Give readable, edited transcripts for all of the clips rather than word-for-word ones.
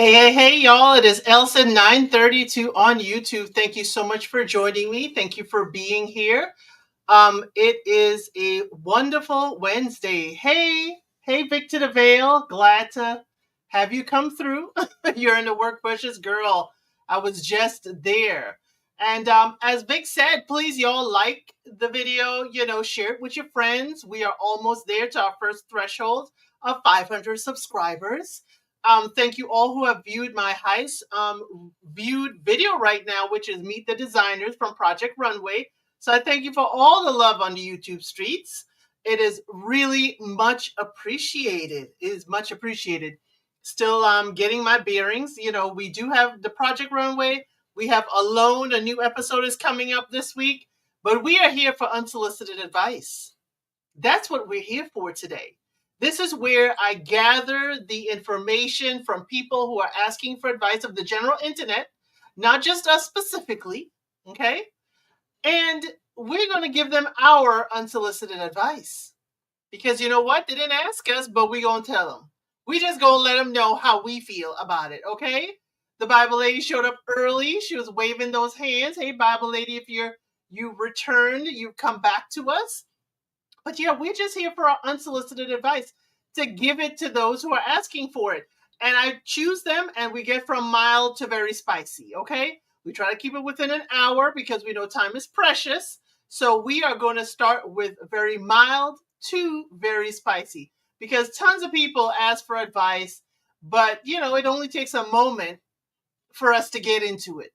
Hey, y'all. It is Elsa 932 on YouTube. Thank you so much for joining me. Thank you for being here. It is a wonderful Wednesday. Hey, Victor the Vale. Glad to have you come through. You're in the work bushes, girl. I was just there. And as Vic said, please, y'all, like the video, share it with your friends. We are almost there to our first threshold of 500 subscribers. Thank you all who have viewed my highest viewed video right now, which is Meet the Designers from Project Runway. So I thank you for all the love on the YouTube streets. It is really much appreciated. It is much appreciated. Still getting my bearings. We do have the Project Runway. We have Alone. A new episode is coming up this week. But we are here for unsolicited advice. That's what we're here for today. This is where I gather the information from people who are asking for advice of the general internet, not just us specifically, okay? And we're going to give them our unsolicited advice. Because you know what? They didn't ask us, but we're going to tell them. We just going to let them know how we feel about it, okay? The Bible lady showed up early. She was waving those hands. Hey, Bible lady, if you returned, you come back to us. But yeah, we're just here for our unsolicited advice to give it to those who are asking for it. And I choose them and we get from mild to very spicy, okay? We try to keep it within an hour because we know time is precious. So we are going to start with very mild to very spicy because tons of people ask for advice, but it only takes a moment for us to get into it.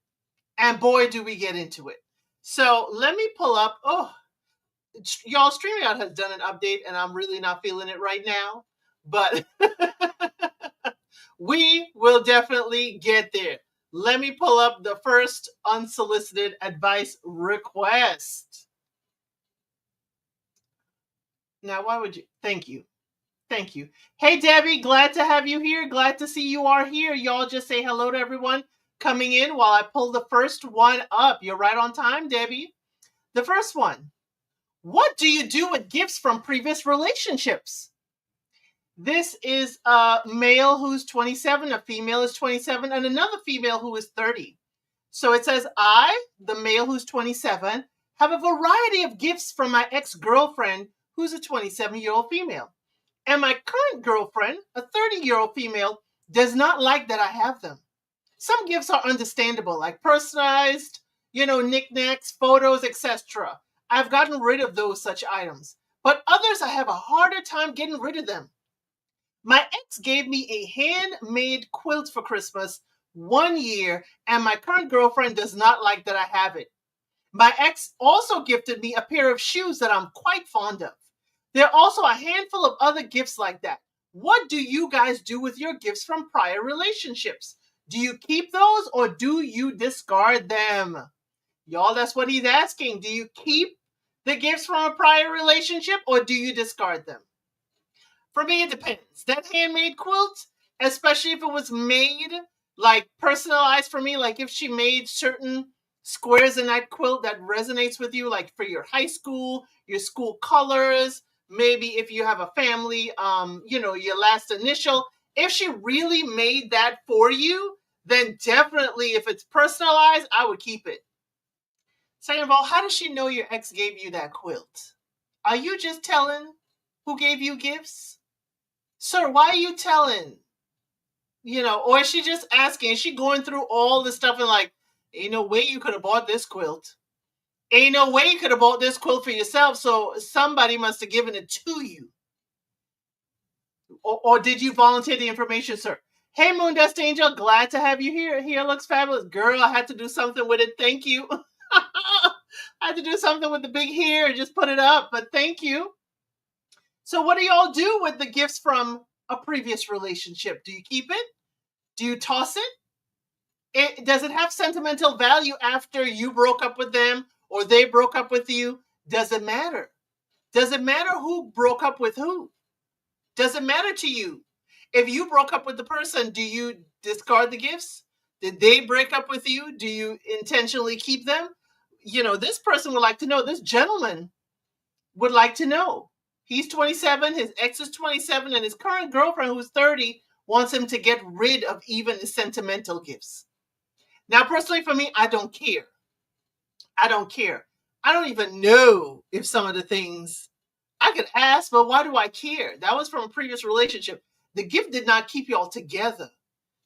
And boy, do we get into it. So let me pull up. Y'all, StreamYard has done an update and I'm really not feeling it right now, but we will definitely get there. Let me pull up the first unsolicited advice request. Now, why would you? Thank you. Thank you. Hey, Debbie, glad to have you here. Glad to see you are here. Y'all just say hello to everyone coming in while I pull the first one up. You're right on time, Debbie. The first one. What do you do with gifts from previous relationships? This is a male who's 27, a female is 27, and another female who is 30. So it says, I, the male who's 27, have a variety of gifts from my ex-girlfriend who's a 27-year-old female. And my current girlfriend, a 30-year-old female, does not like that I have them. Some gifts are understandable, like personalized, knickknacks, photos, etc. I've gotten rid of those such items, but others I have a harder time getting rid of them. My ex gave me a handmade quilt for Christmas 1 year, and my current girlfriend does not like that I have it. My ex also gifted me a pair of shoes that I'm quite fond of. There are also a handful of other gifts like that. What do you guys do with your gifts from prior relationships? Do you keep those or do you discard them? Y'all, that's what he's asking. Do you keep the gifts from a prior relationship or do you discard them? For me, it depends. That handmade quilt, especially if it was made, like personalized for me, like if she made certain squares in that quilt that resonates with you, like for your high school, your school colors, maybe if you have a family, your last initial. If she really made that for you, then definitely if it's personalized, I would keep it. Second of all, how does she know your ex gave you that quilt? Are you just telling who gave you gifts? Sir, why are you telling? Or is she just asking? Is she going through all this stuff and like, ain't no way you could have bought this quilt. Ain't no way you could have bought this quilt for yourself, so somebody must have given it to you. Or did you volunteer the information, sir? Hey, Moon Dust Angel, glad to have you here. Here looks fabulous. Girl, I had to do something with it. Thank you. I had to do something with the big hair and just put it up, but thank you. So what do y'all do with the gifts from a previous relationship? Do you keep it? Do you toss it? Does it have sentimental value after you broke up with them or they broke up with you? Does it matter? Does it matter who broke up with who? Does it matter to you? If you broke up with the person, do you discard the gifts? Did they break up with you? Do you intentionally keep them? This person would like to know. This gentleman would like to know. He's 27, his ex is 27, and his current girlfriend, who's 30, wants him to get rid of even the sentimental gifts. Now, personally for me, I don't care. I don't care. I don't even know if some of the things I could ask, but why do I care? That was from a previous relationship. The gift did not keep y'all together.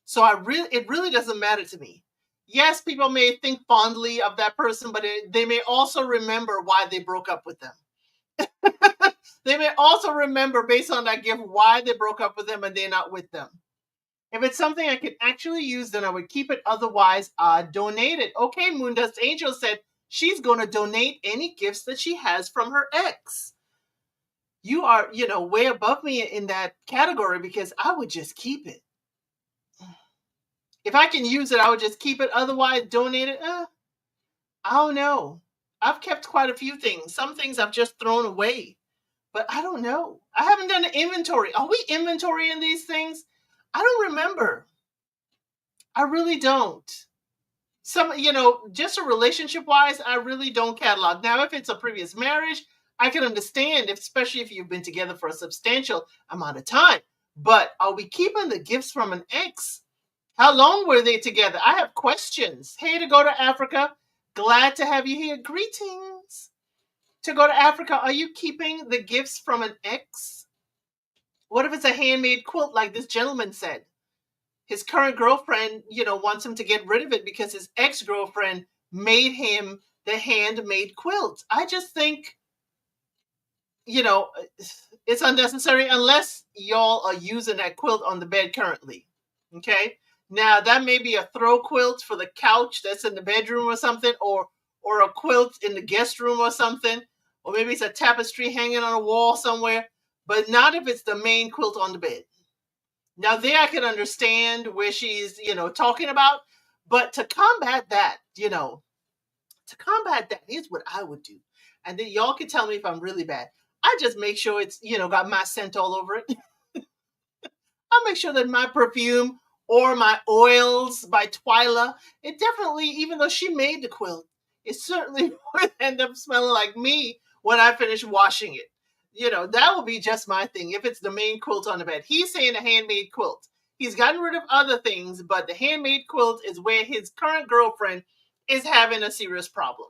So it really doesn't matter to me. Yes, people may think fondly of that person, but they may also remember why they broke up with them. They may also remember, based on that gift, why they broke up with them and they're not with them. If it's something I can actually use, then I would keep it. Otherwise, donate it. Okay, Moondust Angel said she's going to donate any gifts that she has from her ex. You are, way above me in that category, because I would just keep it. If I can use it, I would just keep it. Otherwise, donate it. I don't know. I've kept quite a few things. Some things I've just thrown away. But I don't know. I haven't done an inventory. Are we inventorying these things? I don't remember. I really don't. Some, just a relationship wise, I really don't catalog. Now, if it's a previous marriage, I can understand, especially if you've been together for a substantial amount of time. But are we keeping the gifts from an ex? How long were they together? I have questions. Hey, to go to Africa. Glad to have you here. Greetings. To go to Africa, are you keeping the gifts from an ex? What if it's a handmade quilt, like this gentleman said? His current girlfriend, wants him to get rid of it because his ex-girlfriend made him the handmade quilt. I just think, it's unnecessary unless y'all are using that quilt on the bed currently. Okay? Now, that may be a throw quilt for the couch that's in the bedroom or something, or a quilt in the guest room or something, or maybe it's a tapestry hanging on a wall somewhere, but not if it's the main quilt on the bed. Now, there I can understand where she's, talking about, but to combat that, here's what I would do. And then y'all can tell me if I'm really bad. I just make sure it's, got my scent all over it. I'll make sure that my perfume or my oils by Twyla, it definitely, even though she made the quilt, it certainly would end up smelling like me when I finish washing it. That will be just my thing if it's the main quilt on the bed. He's saying a handmade quilt. He's gotten rid of other things, but the handmade quilt is where his current girlfriend is having a serious problem.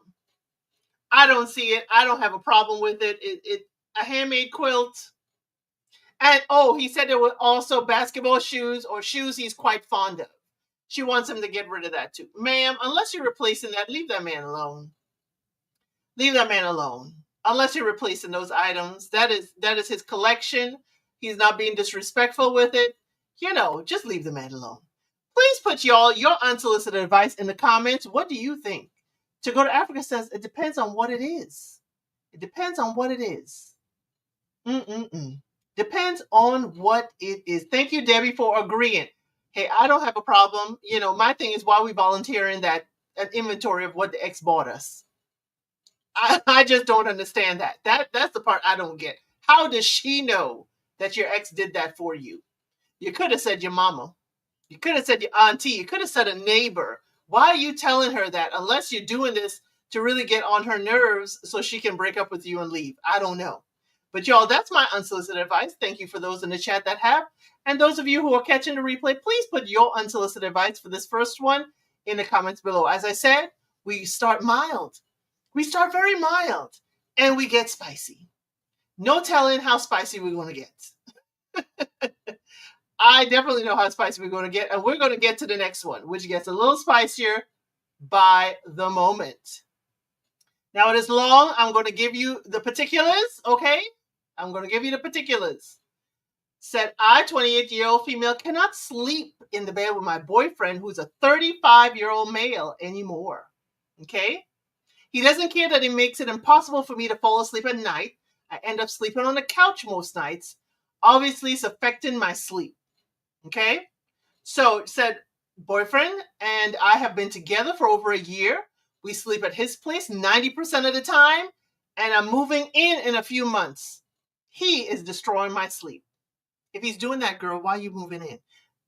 I don't see it. I don't have a problem with it. A handmade quilt. And he said there were also basketball shoes or shoes he's quite fond of. She wants him to get rid of that too. Ma'am, unless you're replacing that, leave that man alone. Leave that man alone. Unless you're replacing those items. That is his collection. He's not being disrespectful with it. Just leave the man alone. Please put your unsolicited advice in the comments. What do you think? To Go to Africa says it depends on what it is. It depends on what it is. Depends on what it is. Thank you, Debbie, for agreeing. Hey, I don't have a problem. My thing is, why we volunteering an inventory of what the ex bought us. I just don't understand that. That's the part I don't get. How does she know that your ex did that for you? You could have said your mama. You could have said your auntie. You could have said a neighbor. Why are you telling her that unless you're doing this to really get on her nerves so she can break up with you and leave? I don't know. But y'all, that's my unsolicited advice. Thank you for those in the chat that have. And those of you who are catching the replay, please put your unsolicited advice for this first one in the comments below. As I said, we start mild. We start very mild and we get spicy. No telling how spicy we're going to get. I definitely know how spicy we're going to get. And we're going to get to the next one, which gets a little spicier by the moment. Now it is long. I'm going to give you the particulars, okay? I'm going to give you the particulars. Said, I, 28-year-old female, cannot sleep in the bed with my boyfriend, who's a 35-year-old male, anymore. Okay? He doesn't care that it makes it impossible for me to fall asleep at night. I end up sleeping on the couch most nights. Obviously, it's affecting my sleep. Okay? So, said, boyfriend and I have been together for over a year. We sleep at his place 90% of the time, and I'm moving in a few months. He is destroying my sleep. If he's doing that, girl, why are you moving in?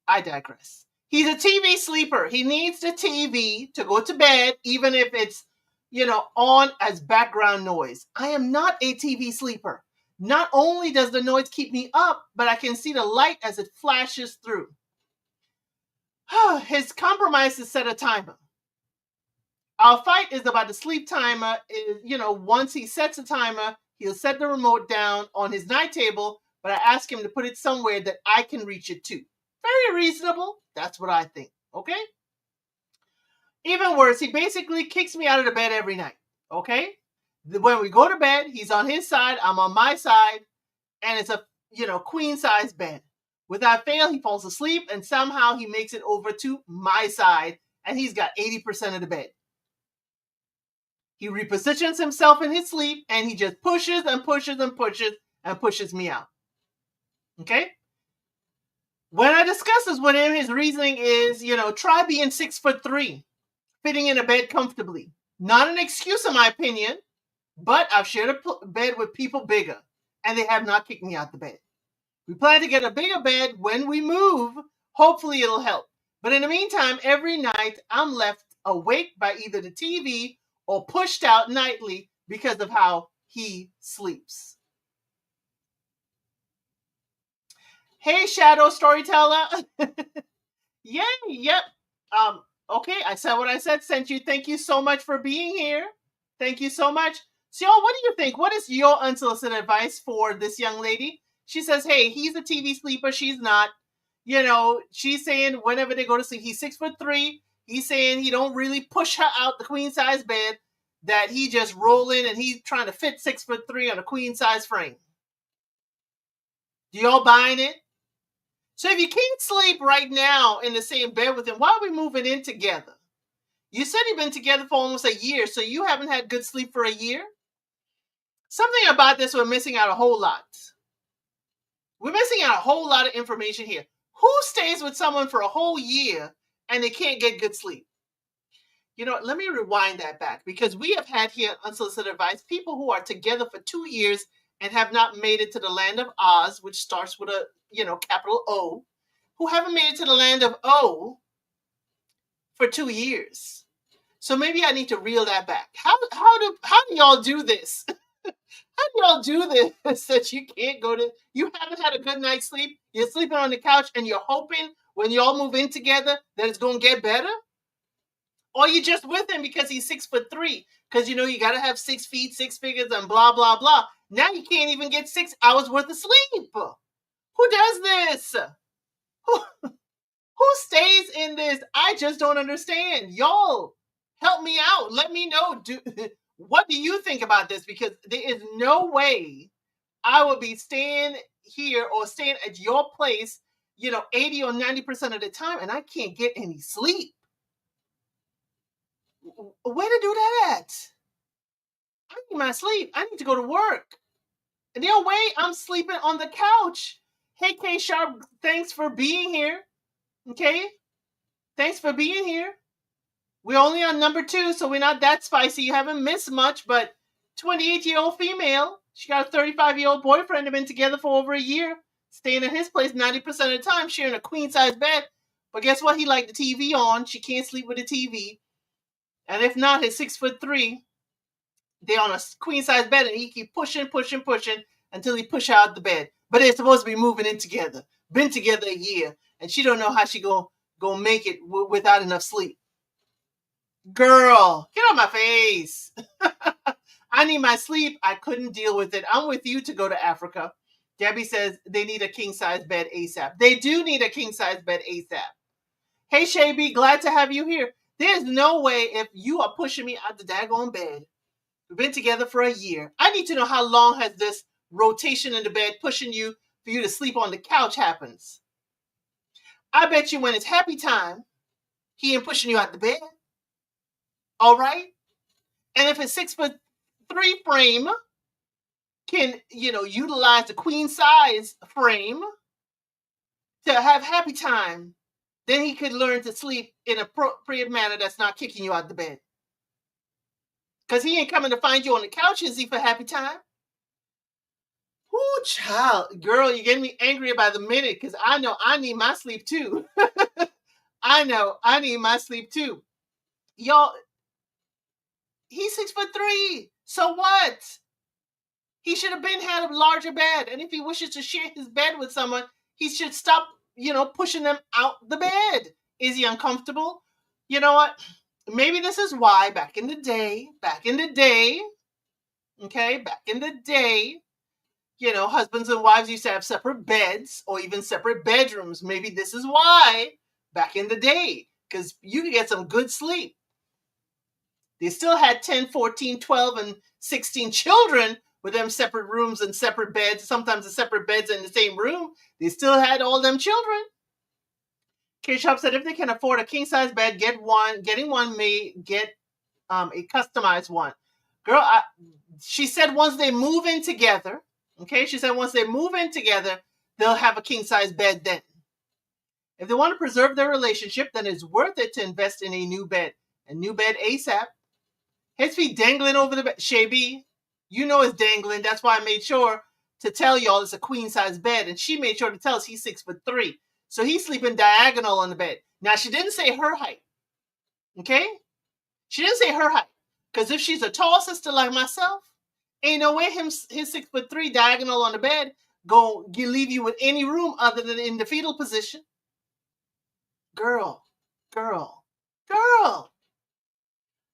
I digress. He's a TV sleeper. He needs the TV to go to bed, even if it's, on as background noise. I am not a TV sleeper. Not only does the noise keep me up, but I can see the light as it flashes through. His compromise is set a timer. Our fight is about the sleep timer. Once he sets a timer, he'll set the remote down on his night table, but I ask him to put it somewhere that I can reach it too. Very reasonable. That's what I think. Okay? Even worse, he basically kicks me out of the bed every night. Okay? When we go to bed, he's on his side, I'm on my side, and it's a queen size bed. Without fail, he falls asleep, and somehow he makes it over to my side, and he's got 80% of the bed. He repositions himself in his sleep, and he just pushes and pushes and pushes and pushes me out. Okay? When I discuss this with him, his reasoning is, try being 6'3", fitting in a bed comfortably. Not an excuse in my opinion, but I've shared a bed with people bigger, and they have not kicked me out the bed. We plan to get a bigger bed when we move. Hopefully it'll help. But in the meantime, every night I'm left awake by either the TV or pushed out nightly because of how he sleeps. Hey, Shadow Storyteller. Yay, yep. Okay, I said what I said, sent you. Thank you so much for being here. Thank you so much. So, y'all, what do you think? What is your unsolicited advice for this young lady? She says, hey, he's a TV sleeper. She's not. She's saying whenever they go to sleep, he's 6'3". He's saying he don't really push her out the queen size bed, that he just roll in and he's trying to fit 6'3" on a queen size frame. Do y'all buying it? So if you can't sleep right now in the same bed with him, why are we moving in together? You said you've been together for almost a year, so you haven't had good sleep for a year? Something about this, we're missing out a whole lot. We're missing out a whole lot of information here. Who stays with someone for a whole year and they can't get good sleep? Let me rewind that back, because we have had here unsolicited advice, people who are together for 2 years and have not made it to the land of Oz, which starts with a, capital O, who haven't made it to the land of O for 2 years. So maybe I need to reel that back. How do y'all do this? How do y'all do this that you haven't had a good night's sleep? You're sleeping on the couch and you're hoping when y'all move in together that it's going to get better? Or you just with him because he's 6'3", because you got to have 6 feet, 6 figures, and blah, blah, blah. Now you can't even get 6 hours worth of sleep. Who does this? Who stays in this? I just don't understand. Y'all, help me out. Let me know. What do you think about this? Because there is no way I would be staying here or staying at your place, 80 or 90% of the time, and I can't get any sleep. Where to do that at? I need my sleep. I need to go to work. No way I'm sleeping on the couch. Hey, shApp, thanks for being here. Okay? Thanks for being here. We're only on number 2, so we're not that spicy. You haven't missed much, but 28-year-old female. She got a 35-year-old boyfriend. They've been together for over a year, staying at his place 90% of the time, sharing a queen-size bed. But guess what? He liked the TV on. She can't sleep with the TV. And if not, his 6'3", they're on a queen-size bed, and he keep pushing until he push out the bed. But they're supposed to be moving in together. Been together a year, and she don't know how she go make it without enough sleep. Girl, get on my face. I need my sleep. I couldn't deal with it. I'm with you to go to Africa. Debbie says they need a king-size bed ASAP. They do need a king-size bed ASAP. Hey, Shaby, glad to have you here. There's no way if you are pushing me out the daggone bed. We've been together for a year. I need to know how long has this rotation in the bed pushing you for you to sleep on the couch happens. I bet you when it's happy time, he ain't pushing you out the bed. All right? And if it's 6'3" frame can, utilize the queen size frame to have happy time, then he could learn to sleep in an appropriate manner that's not kicking you out the bed. Because he ain't coming to find you on the couch, is he, for happy time? Ooh, child. Girl, you're getting me angry by the minute, because I know I need my sleep too. I know I need my sleep too. Y'all, he's 6'3". So what? He should have been had a larger bed. And if he wishes to share his bed with someone, he should stop, pushing them out the bed. Is he uncomfortable? You know what? Maybe this is why back in the day, husbands and wives used to have separate beds or even separate bedrooms. Maybe this is why back in the day, because you could get some good sleep. They still had 10, 14, 12, and 16 children with them separate rooms and separate beds, sometimes the separate beds in the same room. They still had all them children. shApp said if they can afford a king-size bed, getting one may get a customized one. Girl, she said once they move in together, they'll have a king-size bed then. If they want to preserve their relationship, then it's worth it to invest in a new bed. A new bed ASAP. His feet dangling over the bed. Shay, you know it's dangling. That's why I made sure to tell y'all it's a queen-size bed. And she made sure to tell us he's 6'3". So he's sleeping diagonal on the bed. Now, she didn't say her height. Okay? She didn't say her height. Because if she's a tall sister like myself, ain't no way his 6'3" diagonal on the bed go leave you with any room other than in the fetal position. Girl.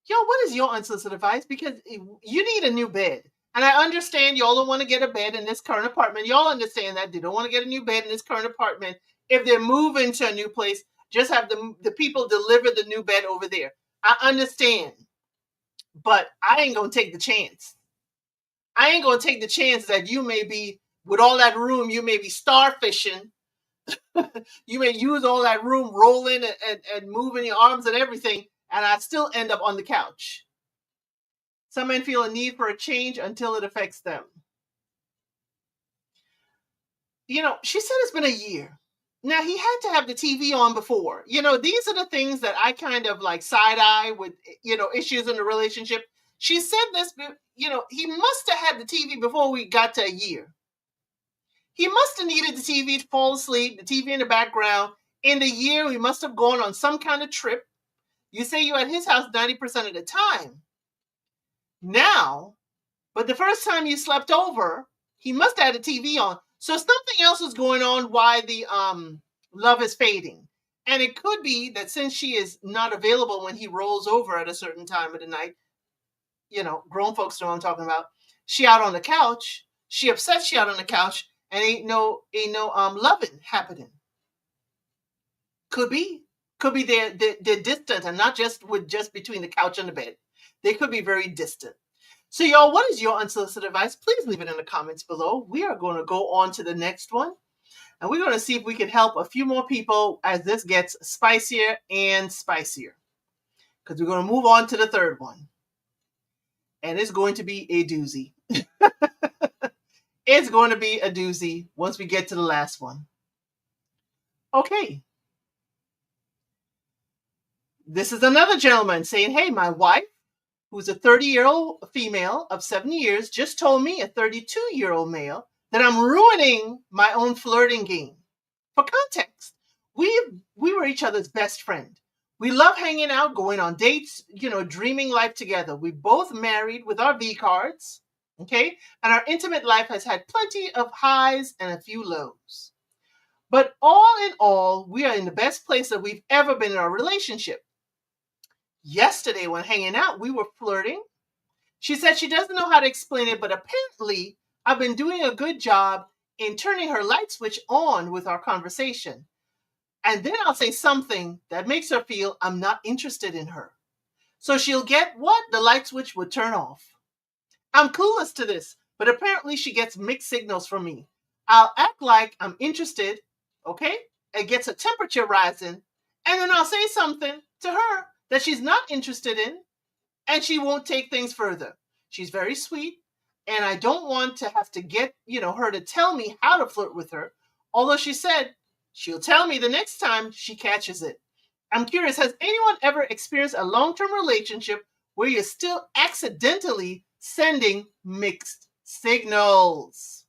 Yo, what is your unsolicited advice? Because you need a new bed. And I understand y'all don't want to get a bed in this current apartment. Y'all understand that. They don't want to get a new bed in this current apartment. If they're moving to a new place, just have the people deliver the new bed over there. I understand. But I ain't going to take the chance. I ain't going to take the chance that you may be, with all that room, you may be starfishing. You may use all that room rolling and moving your arms and everything, and I still end up on the couch. Some men feel a need for a change until it affects them. She said it's been a year. Now, he had to have the TV on before. These are the things that I kind of like side-eye with, issues in the relationship. She said this, he must have had the TV before we got to a year. He must have needed the TV to fall asleep, the TV in the background. In the year, we must have gone on some kind of trip. You say you're at his house 90% of the time. Now, but the first time you slept over, he must have had a TV on. So something else is going on why the love is fading. And it could be that since she is not available when he rolls over at a certain time of the night, grown folks know what I'm talking about. She out on the couch. She upset she out on the couch and ain't no loving happening. Could be they're distant and not just between the couch and the bed. They could be very distant. So y'all, what is your unsolicited advice? Please leave it in the comments below. We are going to go on to the next one. And we're going to see if we can help a few more people as this gets spicier and spicier. Because we're going to move on to the third one. And it's going to be a doozy. It's going to be a doozy once we get to the last one. Okay. This is another gentleman saying, hey, my wife, who's a 30-year-old female of 7 years, just told me, a 32-year-old male, that I'm ruining my own flirting game. For context, we were each other's best friend. We love hanging out, going on dates, dreaming life together. We both married with our V cards, okay? And our intimate life has had plenty of highs and a few lows. But all in all, we are in the best place that we've ever been in our relationship. Yesterday, when hanging out, we were flirting. She said she doesn't know how to explain it, but apparently I've been doing a good job in turning her light switch on with our conversation. And then I'll say something that makes her feel I'm not interested in her. So she'll get what? The light switch would turn off. I'm clueless to this, but apparently she gets mixed signals from me. I'll act like I'm interested, okay? It gets her temperature rising, and then I'll say something to her that she's not interested in, and she won't take things further. She's very sweet, and I don't want to have to get, her to tell me how to flirt with her, although she said she'll tell me the next time she catches it. I'm curious, has anyone ever experienced a long-term relationship where you're still accidentally sending mixed signals?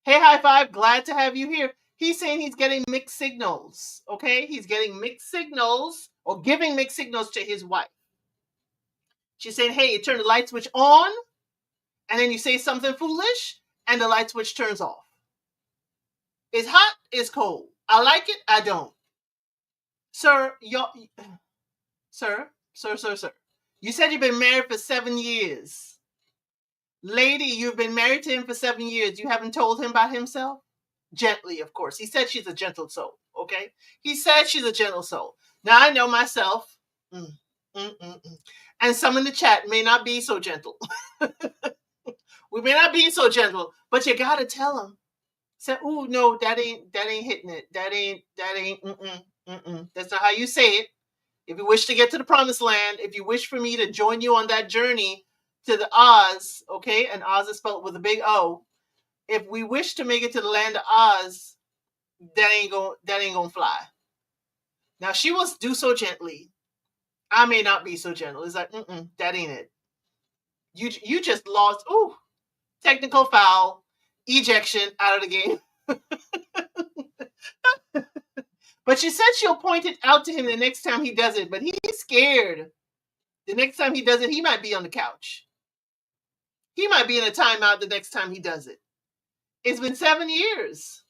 Hey, high five, glad to have you here. He's saying he's getting mixed signals, okay? He's getting mixed signals or giving mixed signals to his wife. She's saying, hey, you turn the light switch on, and then you say something foolish, and the light switch turns off. It's hot, it's cold. I like it, I don't. Sir, sir. You said you've been married for 7 years. Lady, you've been married to him for 7 years. You haven't told him about himself? Gently, of course. He said she's a gentle soul, okay? He said she's a gentle soul. Now, I know myself. And some in the chat may not be so gentle. We may not be so gentle, but you got to tell him. Say, "Ooh, no, that ain't hitting it. That ain't, That's not how you say it. If you wish to get to the promised land, if you wish for me to join you on that journey to the Oz, okay, and Oz is spelled with a big O. If we wish to make it to the land of Oz, that ain't gonna fly." Now she will do so gently. I may not be so gentle. It's like, that ain't it. You just lost. Ooh, technical foul, ejection out of the game. But she said she'll point it out to him the next time he does it. But he's scared. The next time he does it, he might be on the couch. He might be in a timeout the next time he does it. It's been 7 years.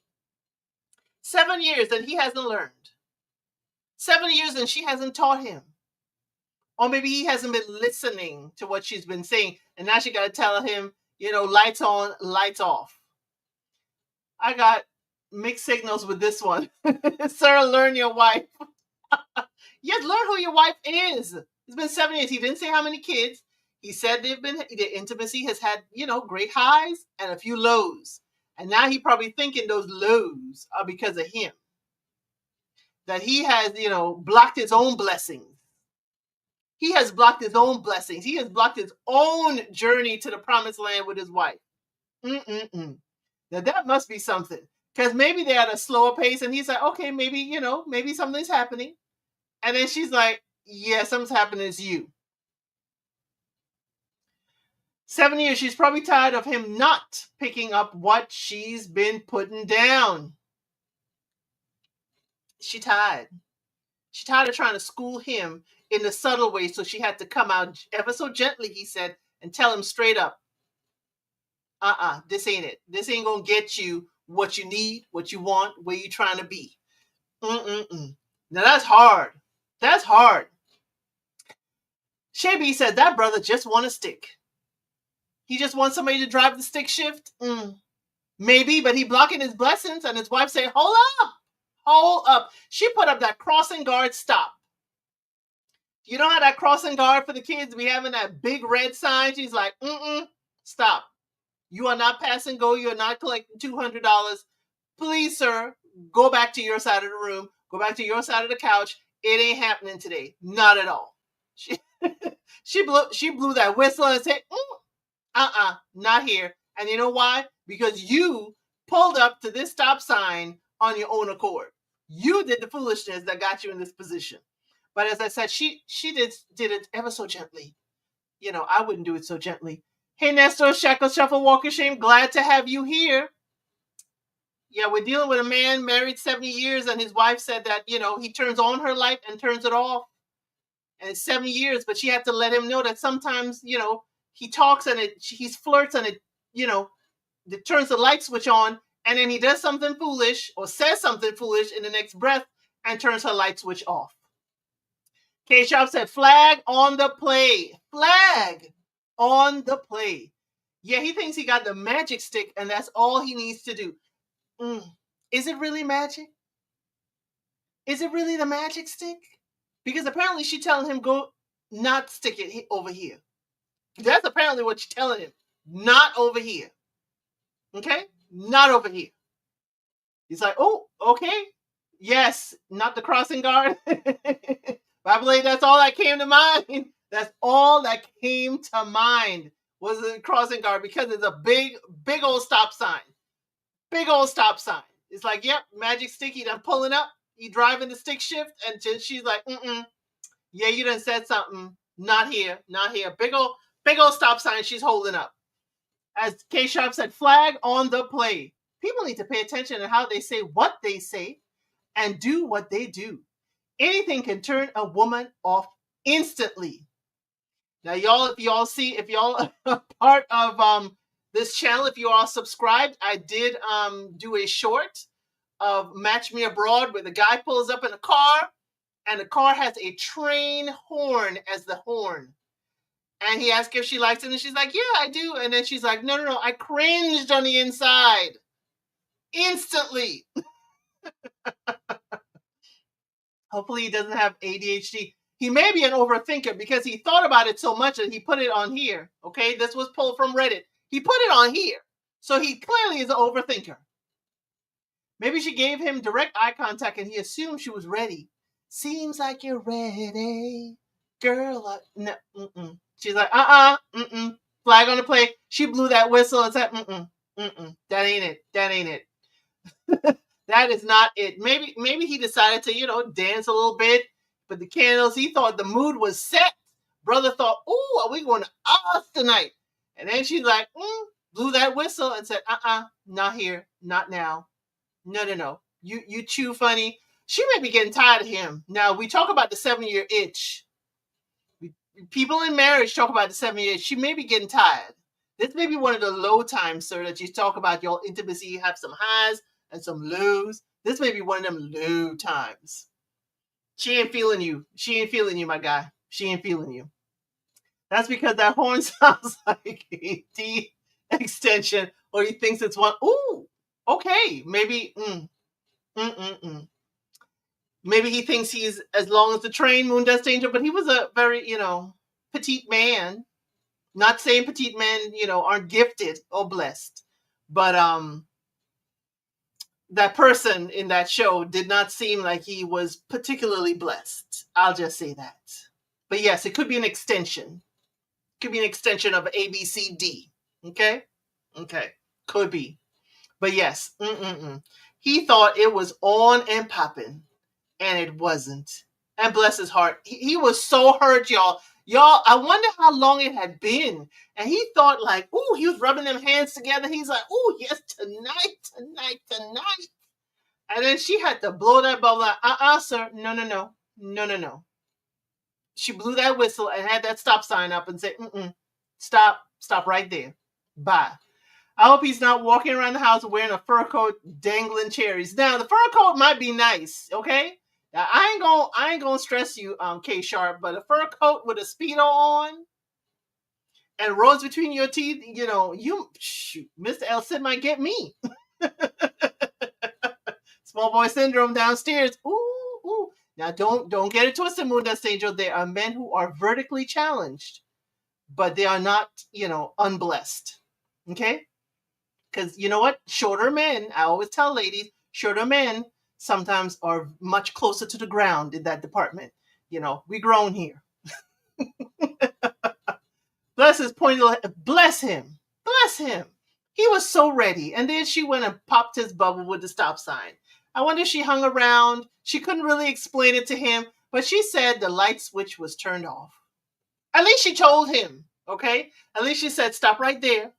7 years that he hasn't learned. 7 years and she hasn't taught him. Or maybe he hasn't been listening to what she's been saying. And now she got to tell him, lights on, lights off. I got mixed signals with this one. Sir, learn your wife. Yes, learn who your wife is. It's been 7 years. He didn't say how many kids. He said their intimacy has had, great highs and a few lows. And now he probably thinking those lows are because of him. That he has, blocked his own blessings. He has blocked his own blessings. He has blocked his own journey to the promised land with his wife. Now that must be something. Because maybe they're at a slower pace and he's like, okay, maybe, maybe something's happening. And then she's like, yeah, something's happening. It's you. 7 years, she's probably tired of him not picking up what she's been putting down. She's tired. She's tired of trying to school him in the subtle way, so she had to come out ever so gently, he said, and tell him straight up, this ain't it. This ain't gonna get you what you need, what you want, where you trying to be. Now that's hard. That's hard. shApp said that brother just want a stick. He just wants somebody to drive the stick shift. Maybe, but he blocking his blessings, and his wife say, hold up. She put up that crossing guard stop. You know how that crossing guard for the kids be having that big red sign? She's like, stop. You are not passing go. You are not collecting $200. Please, sir, go back to your side of the room. Go back to your side of the couch. It ain't happening today. Not at all. She blew that whistle and said, not here. And you know why? Because you pulled up to this stop sign on your own accord. You did the foolishness that got you in this position. But as I said, she did it ever so gently. I wouldn't do it so gently. Hey, Nestor, Shackle, Shuffle, Walk of Shame. Glad to have you here. Yeah, we're dealing with a man married 70 years, and his wife said that, he turns on her light and turns it off. And it's 7 years, but she had to let him know that sometimes, he talks and he flirts and it turns the light switch on, and then he does something foolish or says something foolish in the next breath and turns her light switch off. shApp said, flag on the play. Flag on the play. Yeah, he thinks he got the magic stick and that's all he needs to do. Is it really magic? Is it really the magic stick? Because apparently she's telling him, go not stick it over here. That's apparently what she's telling him. Not over here. Okay? Not over here. He's like, oh, okay. Yes, not the crossing guard. I believe that's all that came to mind. That's all that came to mind was the crossing guard, because it's a big old stop sign. Big old stop sign. It's like, yep, magic stick. He done pulling up. He driving the stick shift, and she's like, yeah, you done said something. Not here, not here. Big old stop sign she's holding up. As shApp said, flag on the play. People need to pay attention to how they say what they say and do what they do. Anything can turn a woman off instantly. Now, y'all, if y'all are part of this channel, if you are subscribed, I did do a short of Match Me Abroad where the guy pulls up in a car and the car has a train horn as the horn. And he asks if she likes it, and she's like, yeah, I do. And then she's like, no, I cringed on the inside. Instantly. Hopefully he doesn't have ADHD. He may be an overthinker because he thought about it so much that he put it on here. Okay, this was pulled from Reddit. He put it on here. So he clearly is an overthinker. Maybe she gave him direct eye contact and he assumed she was ready. Seems like you're ready, girl. No, She's like, flag on the play. She blew that whistle and said, that ain't it. That ain't it. That is not it. Maybe he decided to, dance a little bit, but the candles, he thought the mood was set. Brother thought, ooh, are we going to Oz tonight? And then she's like, blew that whistle and said, not here, not now. No. You too funny. She may be getting tired of him. Now, we talk about the 7-year itch. People in marriage talk about the 7-year itch. She may be getting tired. This may be one of the low times, sir, that you talk about your intimacy. You have some highs and some lows. This may be one of them low times. She ain't feeling you. She ain't feeling you, my guy. She ain't feeling you. That's because that horn sounds like a D extension, or he thinks it's one. Ooh, okay. Maybe, maybe he thinks he's as long as the train, Moon Dust Angel, but he was a very, petite man. Not saying petite men, aren't gifted or blessed, but that person in that show did not seem like he was particularly blessed. I'll just say that. But yes, it could be an extension. It could be an extension of ABCD. Okay? Okay. Could be. But yes, he thought it was on and popping, and it wasn't. And bless his heart, he was so hurt, y'all. Y'all, I wonder how long it had been. And he thought like, ooh, he was rubbing them hands together. He's like, ooh, yes, tonight. And then she had to blow that bubble like, sir, no. She blew that whistle and had that stop sign up and said, stop right there. Bye. I hope he's not walking around the house wearing a fur coat dangling cherries. Now, the fur coat might be nice, okay? Now, I ain't gonna stress you, K Sharp, but a fur coat with a Speedo on and rose between your teeth, Mr. El Cid might get me. Small boy syndrome downstairs. Ooh. Now, don't get it twisted, Moon Dust Angel. There are men who are vertically challenged, but they are not, unblessed. Okay? Because you know what? Shorter men, I always tell ladies, shorter men sometimes are much closer to the ground in that department. We grown here. Bless his pointy, bless him. He was so ready. And then she went and popped his bubble with the stop sign. I wonder if she hung around. She couldn't really explain it to him, but she said the light switch was turned off. At least she told him, okay? At least she said, stop right there.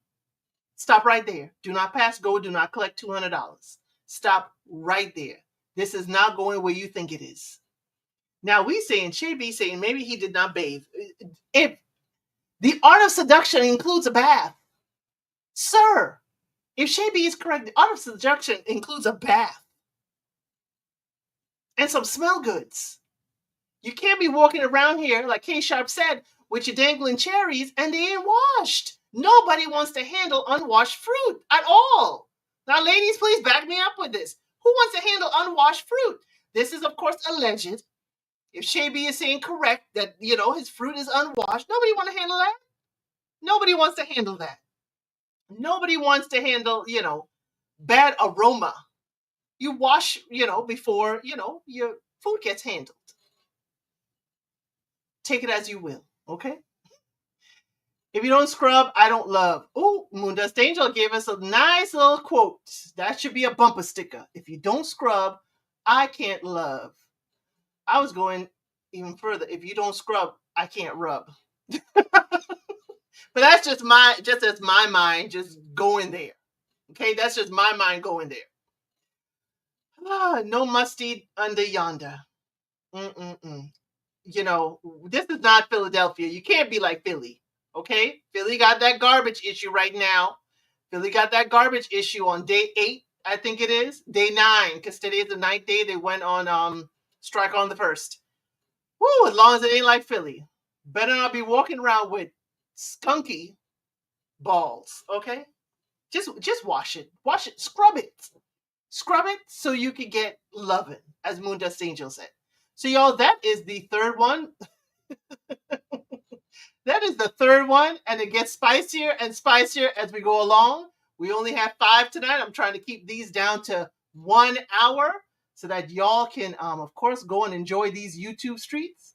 Stop right there. Do not pass go. Do not collect $200. Stop right there. This is not going where you think it is. Now we saying, shApp saying maybe he did not bathe. If the art of seduction includes a bath, sir, if shApp is correct, the art of seduction includes a bath and some smell goods. You can't be walking around here, like K Sharp said, with your dangling cherries and they ain't washed. Nobody wants to handle unwashed fruit at all. Now, ladies, please back me up with this. Who wants to handle unwashed fruit? This is, of course, alleged. If shApp is saying correct that, his fruit is unwashed, nobody wants to handle that. Nobody wants to handle that. Nobody wants to handle, bad aroma. You wash, before, your food gets handled. Take it as you will, okay? If you don't scrub, I don't love. Oh, Moon Dust Angel gave us a nice little quote. That should be a bumper sticker. If you don't scrub, I can't love. I was going even further. If you don't scrub, I can't rub. But that's just my mind just going there. Okay, that's just my mind going there. No musty under yonder. this is not Philadelphia. You can't be like Philly. Okay? Philly got that garbage issue right now. Philly got that garbage issue on day 8, I think it is. Day 9, because today's the 9th day. They went on strike on the 1st. Woo, as long as it ain't like Philly. Better not be walking around with skunky balls, okay? Just wash it. Wash it. Scrub it. Scrub it so you can get loving, as Moon Dust Angel said. So, y'all, that is the third one. That is the third one, and it gets spicier and spicier as we go along. We only have 5 tonight. I'm trying to keep these down to 1 hour so that y'all can, of course, go and enjoy these YouTube streets.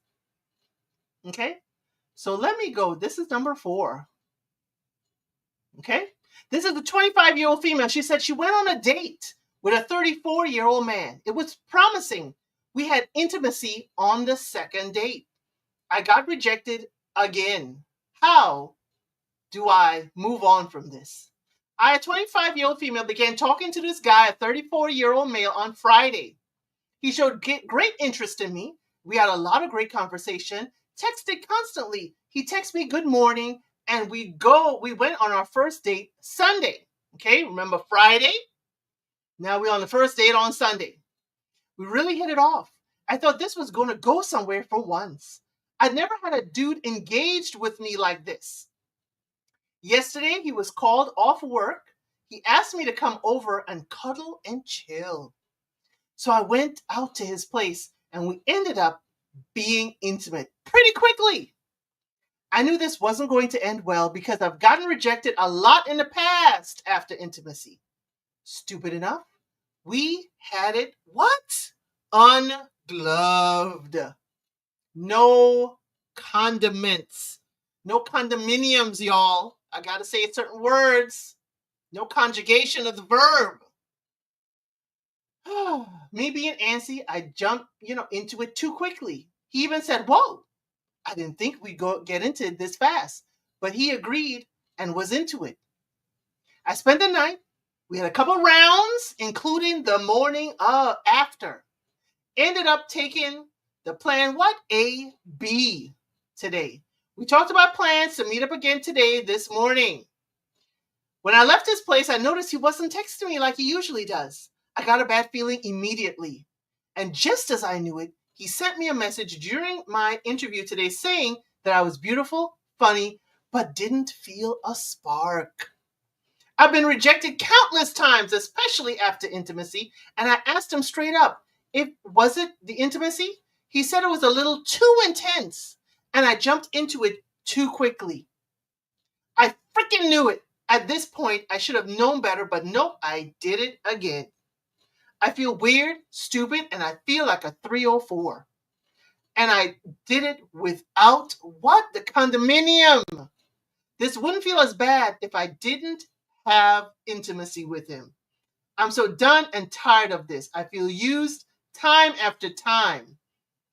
Okay? So let me go. This is number 4. Okay? This is the 25-year-old female. She said she went on a date with a 34-year-old man. It was promising. We had intimacy on the second date. I got rejected again. How do I move on from this? A 25-year-old female began talking to this guy, a 34-year-old male, on Friday. He showed great interest in me. We had a lot of great conversation, texted constantly. He texted me good morning, and we went on our first date Sunday. Okay, remember Friday? Now we're on the first date on Sunday. We really hit it off. I thought this was going to go somewhere for once. I'd never had a dude engaged with me like this. Yesterday, he was called off work. He asked me to come over and cuddle and chill. So I went out to his place, and we ended up being intimate pretty quickly. I knew this wasn't going to end well because I've gotten rejected a lot in the past after intimacy. Stupid enough, we had it, what? Ungloved. No condiments. No condominiums, y'all. I gotta say certain words. No conjugation of the verb. Me being antsy, I jumped, into it too quickly. He even said, whoa, I didn't think we'd get into it this fast. But he agreed and was into it. I spent the night. We had a couple rounds, including the morning after. Ended up taking the plan, A, B today. We talked about plans to meet up again today, this morning. When I left his place, I noticed he wasn't texting me like he usually does. I got a bad feeling immediately. And just as I knew it, he sent me a message during my interview today saying that I was beautiful, funny, but didn't feel a spark. I've been rejected countless times, especially after intimacy, and I asked him straight up, was it the intimacy? He said it was a little too intense, and I jumped into it too quickly. I freaking knew it. At this point, I should have known better, but nope, I did it again. I feel weird, stupid, and I feel like a 304. And I did it without the condominium. This wouldn't feel as bad if I didn't have intimacy with him. I'm so done and tired of this. I feel used time after time.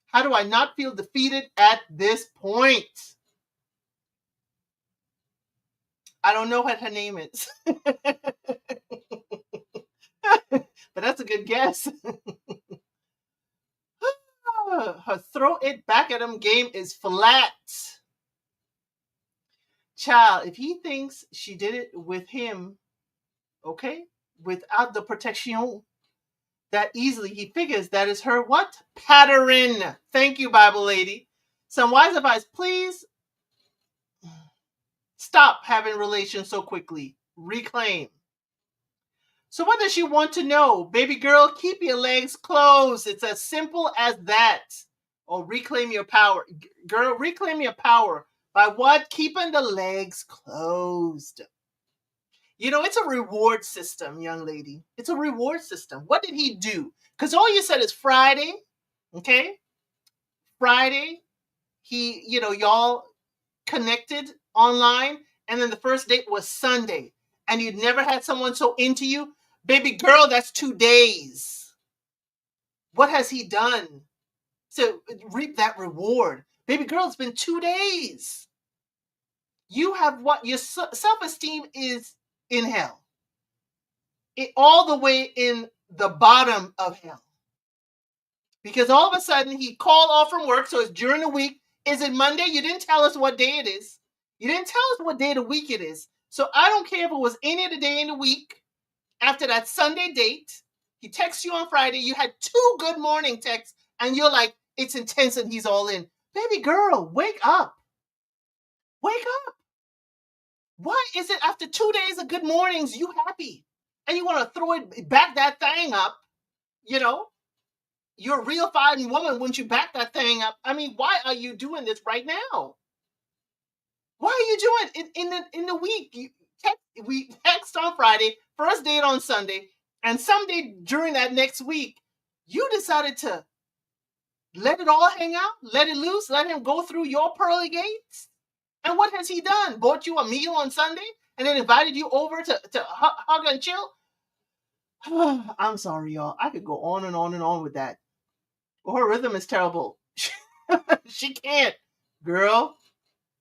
How do I not feel defeated at this point? I don't know what her name is. But that's a good guess. Her throw it back at him game is flat. Child, if he thinks she did it with him, okay, without the protection, that easily, he figures that is her what? Pattern. Thank you, Bible lady. Some wise advice, please stop having relations so quickly. Reclaim. So what does she want to know? Baby girl, keep your legs closed. It's as simple as that. Or reclaim your power. Girl, reclaim your power. By what? Keeping the legs closed. It's a reward system, young lady. It's a reward system. What did he do? Because all you said is Friday. Okay? Friday. He, y'all connected online. And then the first date was Sunday. And you'd never had someone so into you. Baby girl, that's 2 days. What has he done to reap that reward? Baby girl, it's been 2 days. You have what? Your self-esteem is in hell. All the way in the bottom of hell. Because all of a sudden he called off from work, so it's during the week. Is it Monday? You didn't tell us what day it is. You didn't tell us what day of the week it is. So I don't care if it was any of the day in the week after that Sunday date. He texts you on Friday. You had 2 good morning texts, and you're like, it's intense and he's all in. Baby girl, wake up. Wake up. Why is it after 2 days of good mornings, you happy? And you want to throw it back that thing up, you know? You're a real fighting woman. Wouldn't you back that thing up? I mean, why are you doing this right now? Why are you doing it in the week? We text on Friday, first date on Sunday, and someday during that next week, you decided to let it all hang out, let it loose, let him go through your pearly gates. And what has he done? Bought you a meal on Sunday and then invited you over to hug and chill? I'm sorry, y'all. I could go on and on and on with that. Her rhythm is terrible. She can't. Girl,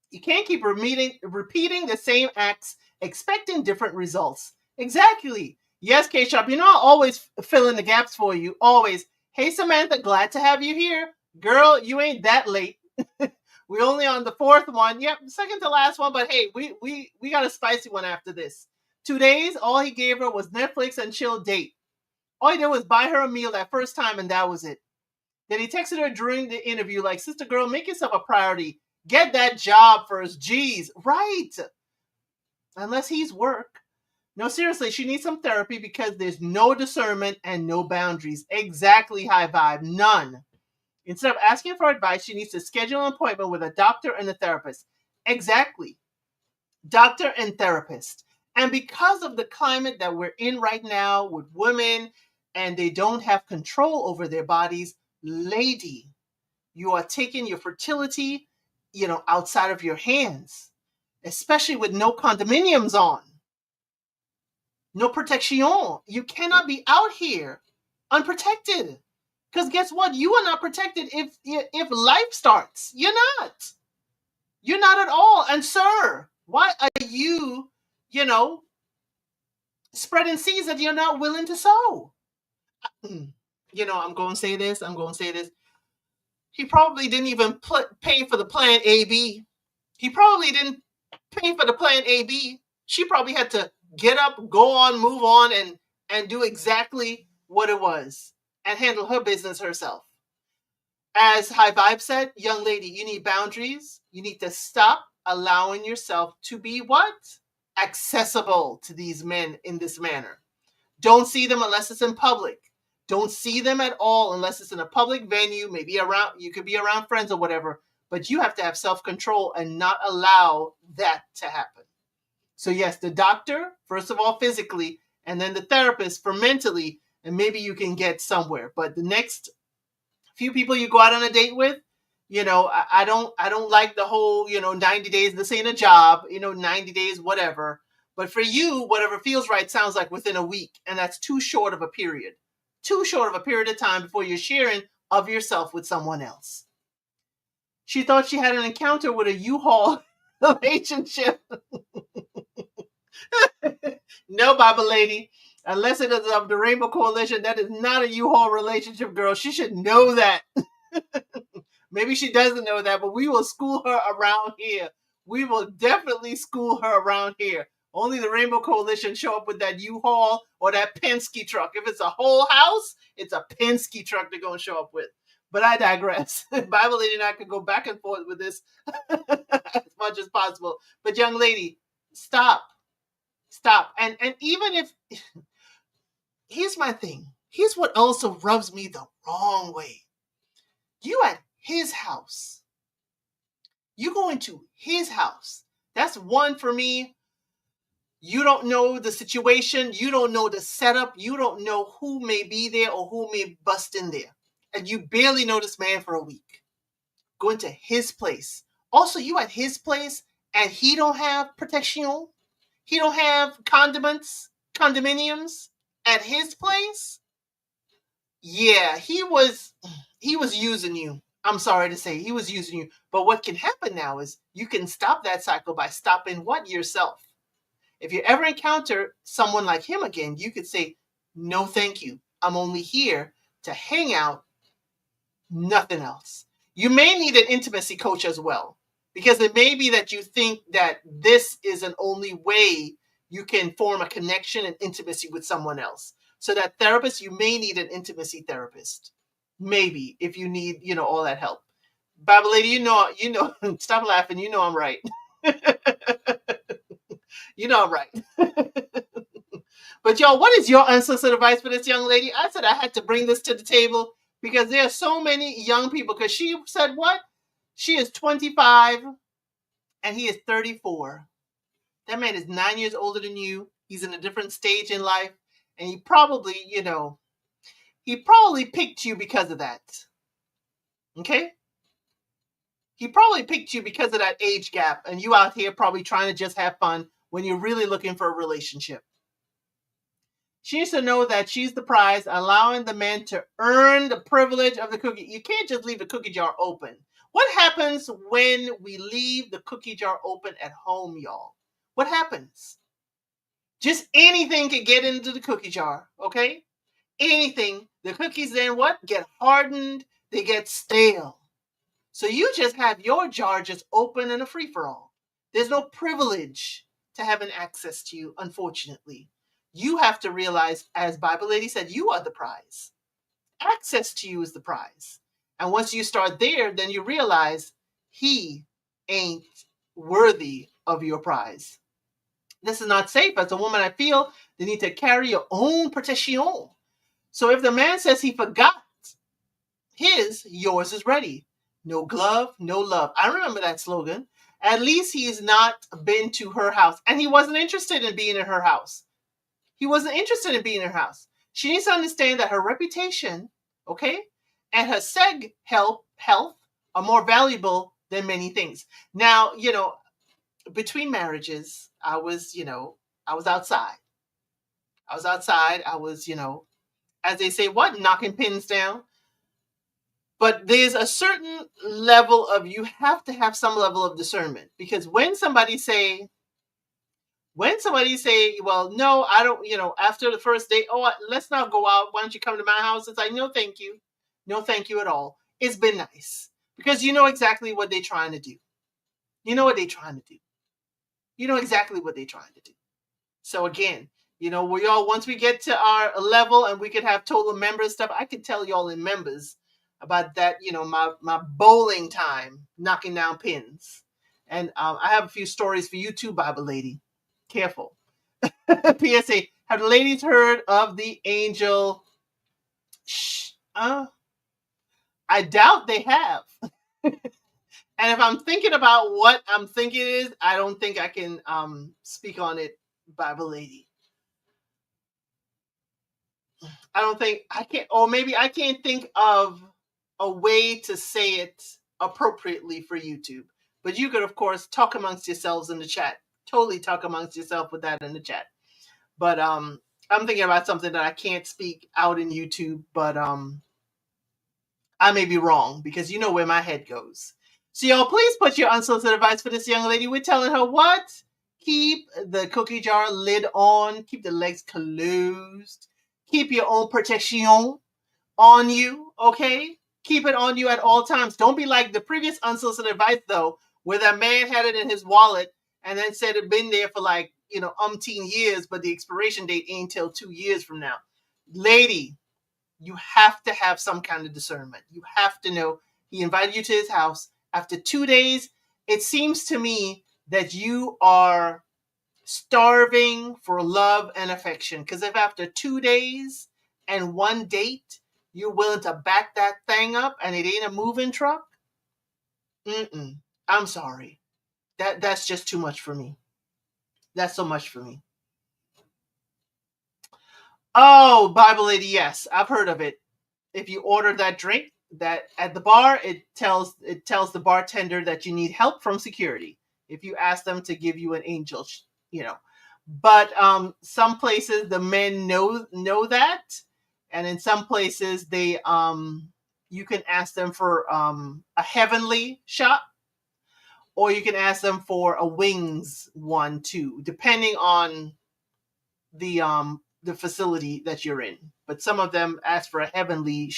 you can't keep repeating the same acts, expecting different results. Exactly. Yes, shApp, you know I'll always fill in the gaps for you. Always. Hey, Samantha, glad to have you here. Girl, you ain't that late. We're only on the 4th one. Yep, second to last one, but hey, we got a spicy one after this. 2 days, all he gave her was Netflix and chill date. All he did was buy her a meal that first time, and that was it. Then he texted her during the interview like, sister girl, make yourself a priority. Get that job first. Jeez, right. Unless he's work. No, seriously, she needs some therapy because there's no discernment and no boundaries. Exactly, high vibe. None. Instead of asking for advice, she needs to schedule an appointment with a doctor and a therapist. Exactly. Doctor and therapist. And because of the climate that we're in right now with women and they don't have control over their bodies, lady, you are taking your fertility, outside of your hands, especially with no condominiums on, no protection. You cannot be out here unprotected. Because guess what? You are not protected if life starts. You're not. You're not at all. And sir, why are you, spreading seeds that you're not willing to sow? I'm going to say this. He probably didn't even pay for the plan AB. He probably didn't pay for the plan AB. She probably had to get up, go on, move on, and do exactly what it was and handle her business herself. As High Vibe said, young lady, you need boundaries. You need to stop allowing yourself to be what? Accessible to these men in this manner. Don't see them unless it's in public. Don't see them at all unless it's in a public venue, maybe you could be around friends or whatever, but you have to have self-control and not allow that to happen. So yes, the doctor, first of all, physically, and then the therapist for mentally, and maybe you can get somewhere. But the next few people you go out on a date with, I don't like the whole, 90 days, this ain't a job, 90 days, whatever. But for you, whatever feels right sounds like within a week. And that's too short of a period. Too short of a period of time before you're sharing of yourself with someone else. She thought she had an encounter with a U-Haul relationship. No, Bible lady. Unless it is of the Rainbow Coalition, that is not a U-Haul relationship, girl. She should know that. Maybe she doesn't know that, but we will school her around here. We will definitely school her around here. Only the Rainbow Coalition show up with that U-Haul or that Penske truck. If it's a whole house, it's a Penske truck they're going to show up with. But I digress. Bible lady and I could go back and forth with this as much as possible. But young lady, stop. And even if, here's my thing. Here's what also rubs me the wrong way. You at his house. You go into his house. That's one for me. You don't know the situation. You don't know the setup. You don't know who may be there or who may bust in there. And you barely know this man for a week. Go into his place. Also, you at his place and he don't have protection. He don't have condominiums at his place. Yeah, he was using you. I'm sorry to say, he was using you. But what can happen now is you can stop that cycle by stopping what? Yourself. If you ever encounter someone like him again, you could say, no, thank you. I'm only here to hang out Nothing else. You may need an intimacy coach as well, because it may be that you think that this is an only way you can form a connection and intimacy with someone else. So that therapist, you may need an intimacy therapist. Maybe, if you need, all that help. Bible lady, stop laughing. You know I'm right. You know I'm right. But y'all, what is your unsolicited advice for this young lady? I said I had to bring this to the table because there are so many young people. Because she said what? She is 25 and he is 34. That man is 9 years older than you. He's in a different stage in life. And he probably, he probably picked you because of that. Okay? He probably picked you because of that age gap. And you out here probably trying to just have fun when you're really looking for a relationship. She needs to know that she's the prize, allowing the man to earn the privilege of the cookie. You can't just leave the cookie jar open. What happens when we leave the cookie jar open at home, y'all? What happens? Just anything can get into the cookie jar, okay? Anything. The cookies then what? Get hardened. They get stale. So you just have your jar just open and a free-for-all. There's no privilege to having access to you, unfortunately. You have to realize, as Bible lady said, you are the prize. Access to you is the prize. And once you start there, then you realize he ain't worthy of your prize. This is not safe. As a woman, I feel they need to carry your own protection. So if the man says he forgot his, yours is ready. No glove, no love. I remember that slogan. At least he's not been to her house. And he wasn't interested in being in her house. He wasn't interested in being in her house. She needs to understand that her reputation, okay, and her health are more valuable than many things. Now, between marriages, I was outside. I was, as they say, knocking pins down. But there's a certain level of, you have to have some level of discernment, because when somebody say, well, no, I don't, after the first date, let's not go out. Why don't you come to my house? It's like, no, thank you. No, thank you at all. It's been nice, because you know exactly what they're trying to do. You know what they're trying to do. You know exactly what they're trying to do. So again, once we get to our level and we could have total members stuff, I could tell y'all in members about that, my bowling time, knocking down pins. And I have a few stories for you too, Bible lady. Careful. PSA, have the ladies heard of the angel? I doubt they have. And if I'm thinking about what I'm thinking it is, I don't think I can speak on it, Bible lady. I don't think I can, or maybe I can't think of a way to say it appropriately for YouTube. But you could, of course, talk amongst yourselves in the chat. Totally talk amongst yourself with that in the chat. But I'm thinking about something that I can't speak out in YouTube, but I may be wrong, because you know where my head goes. So y'all, please put your unsolicited advice for this young lady. We're telling her what? Keep the cookie jar lid on. Keep the legs closed. Keep your own protection on you, okay? Keep it on you at all times. Don't be like the previous unsolicited advice, though, where that man had it in his wallet and then said it'd been there for umpteen years, but the expiration date ain't till 2 years from now. Lady, you have to have some kind of discernment. You have to know he invited you to his house. After 2 days, it seems to me that you are starving for love and affection. Because if after 2 days and 1 date, you're willing to back that thing up and it ain't a moving truck, I'm sorry. That's just too much for me. That's so much for me. Oh, Bible lady, yes, I've heard of it. If you order that drink, that at the bar, it tells the bartender that you need help from security. If you ask them to give you an angel, But some places the men know that, and in some places they you can ask them for a heavenly shot, or you can ask them for a wings one too, depending on the facility that you're in. But some of them ask for a heavenly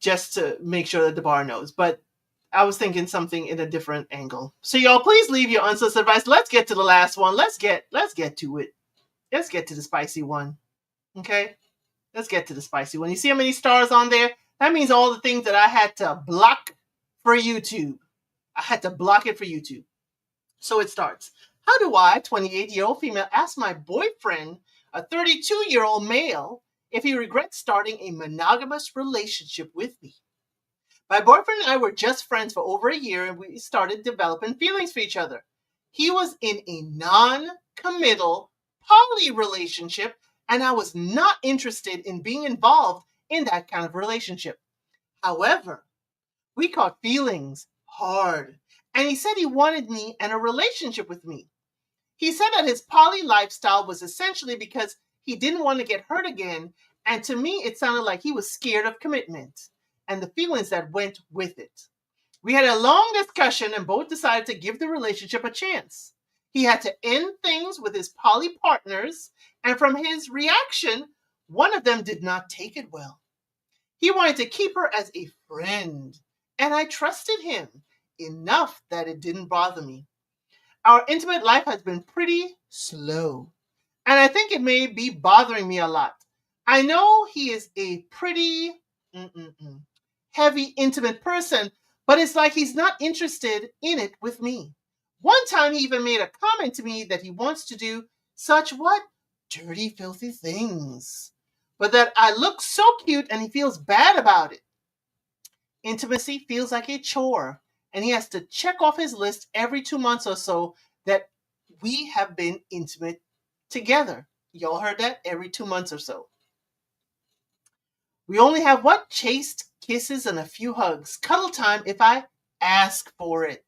just to make sure that the bar knows. But I was thinking something in a different angle. So y'all, please leave your unsolicited advice. Let's get to the last one. Let's get to it. Let's get to the spicy one. Okay? Let's get to the spicy one. You see how many stars on there? That means all the things that I had to block for YouTube. I had to block it for YouTube. So it starts. How do I, 28-year-old female, ask my boyfriend, a 32-year-old male, if he regrets starting a monogamous relationship with me? My boyfriend and I were just friends for over a year, and we started developing feelings for each other. He was in a non-committal poly relationship, and I was not interested in being involved in that kind of relationship. However, we caught feelings hard, and he said he wanted me and a relationship with me. He said that his poly lifestyle was essentially because he didn't want to get hurt again, and to me it sounded like he was scared of commitment and the feelings that went with it. We had a long discussion and both decided to give the relationship a chance. He had to end things with his poly partners, and from his reaction, one of them did not take it well. He wanted to keep her as a friend, and I trusted him enough that it didn't bother me. Our intimate life has been pretty slow, and I think it may be bothering me a lot. I know he is a pretty heavy, intimate person, but it's like he's not interested in it with me. One time he even made a comment to me that he wants to do such what? Dirty, filthy things. But that I look so cute and he feels bad about it. Intimacy feels like a chore, and he has to check off his list every 2 months or so that we have been intimate together. Y'all heard that? Every 2 months or so. We only have what? Chaste kisses and a few hugs. Cuddle time if I ask for it.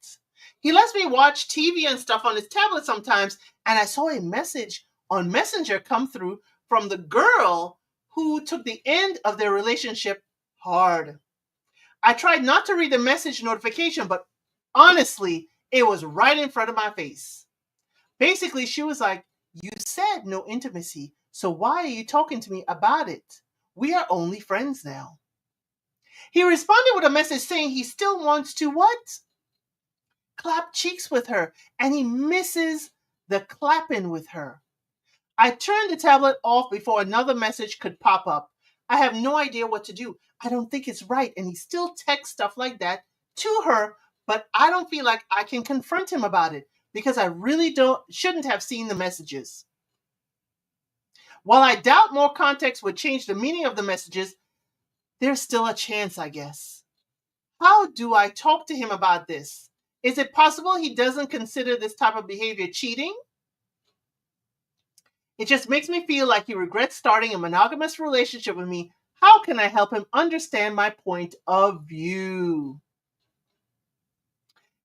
He lets me watch TV and stuff on his tablet sometimes, and I saw a message on Messenger come through from the girl who took the end of their relationship hard. I tried not to read the message notification, but honestly, it was right in front of my face. Basically, she was like, "You said no intimacy, so why are you talking to me about it? We are only friends now." He responded with a message saying he still wants to what? Clap cheeks with her, and he misses the clapping with her. I turned the tablet off before another message could pop up. I have no idea what to do. I don't think it's right, and he still texts stuff like that to her, but I don't feel like I can confront him about it because I really shouldn't have seen the messages. While I doubt more context would change the meaning of the messages, there's still a chance, I guess. How do I talk to him about this? Is it possible he doesn't consider this type of behavior cheating? It just makes me feel like he regrets starting a monogamous relationship with me. How can I help him understand my point of view?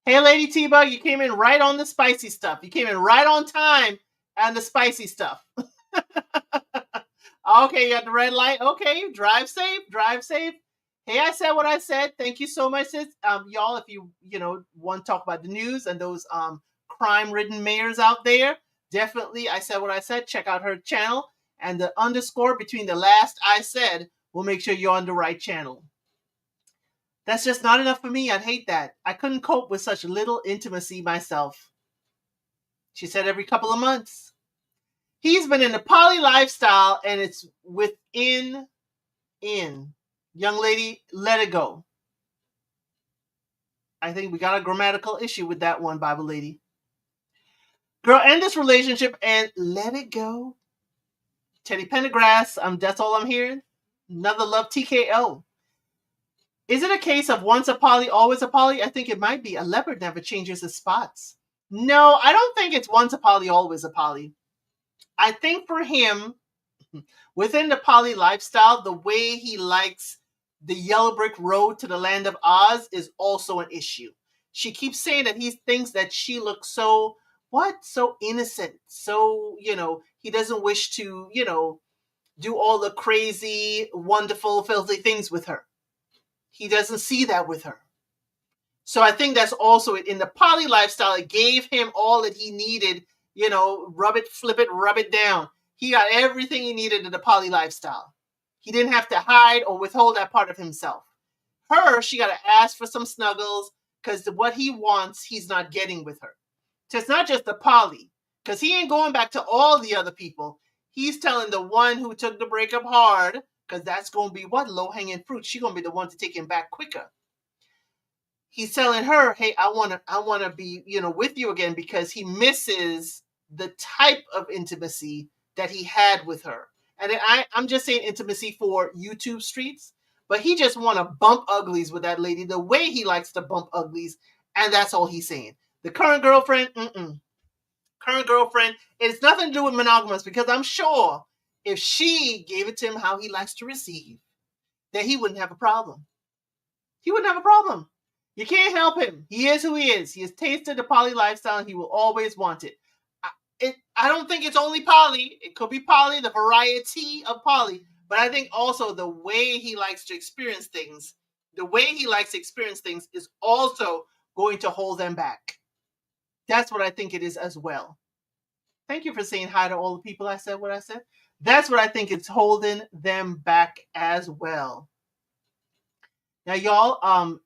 Hey, Lady T-Bug, you came in right on the spicy stuff. You came in right on time and the spicy stuff. Okay, you got the red light. Okay, drive safe, drive safe. Hey, I said what I said. Thank you so much, sis. Y'all, if you want to talk about the news and those crime-ridden mayors out there, definitely, I said what I said. Check out her channel, and the underscore between the last I said will make sure you're on the right channel. That's just not enough for me. I'd hate that. I couldn't cope with such little intimacy myself. She said every couple of months. He's been in the poly lifestyle, and it's within. Young lady, let it go. I think we got a grammatical issue with that one, Bible lady. Girl, end this relationship and let it go. Teddy Pendergrass, that's all I'm hearing. Another love TKO. Is it a case of once a poly, always a poly? I think it might be. A leopard never changes his spots. No, I don't think it's once a poly, always a poly. I think for him, within the poly lifestyle, the way he likes the yellow brick road to the land of Oz is also an issue. She keeps saying that he thinks that she looks so innocent. So, he doesn't wish to, do all the crazy, wonderful, filthy things with her. He doesn't see that with her. So I think that's also it. In the poly lifestyle, it gave him all that he needed, rub it, flip it, rub it down. He got everything he needed in the poly lifestyle. He didn't have to hide or withhold that part of himself. Her, she got to ask for some snuggles because what he wants, he's not getting with her. So it's not just the poly, because he ain't going back to all the other people. He's telling the one who took the breakup hard, because that's going to be what? Low-hanging fruit. She's going to be the one to take him back quicker. He's telling her, hey, I want to be, with you again, because he misses the type of intimacy that he had with her. And I'm just saying intimacy for YouTube streets, but he just want to bump uglies with that lady the way he likes to bump uglies, and that's all he's saying. The current girlfriend, current girlfriend, it's nothing to do with monogamous, because I'm sure if she gave it to him how he likes to receive, then he wouldn't have a problem. He wouldn't have a problem. You can't help him. He is who he is. He has tasted the poly lifestyle, and he will always want it. I don't think it's only poly. It could be poly, the variety of poly, but I think also the way he likes to experience things, is also going to hold them back. That's what I think it is as well. Thank you for saying hi to all the people I said what I said. That's what I think it's holding them back as well. Now, y'all,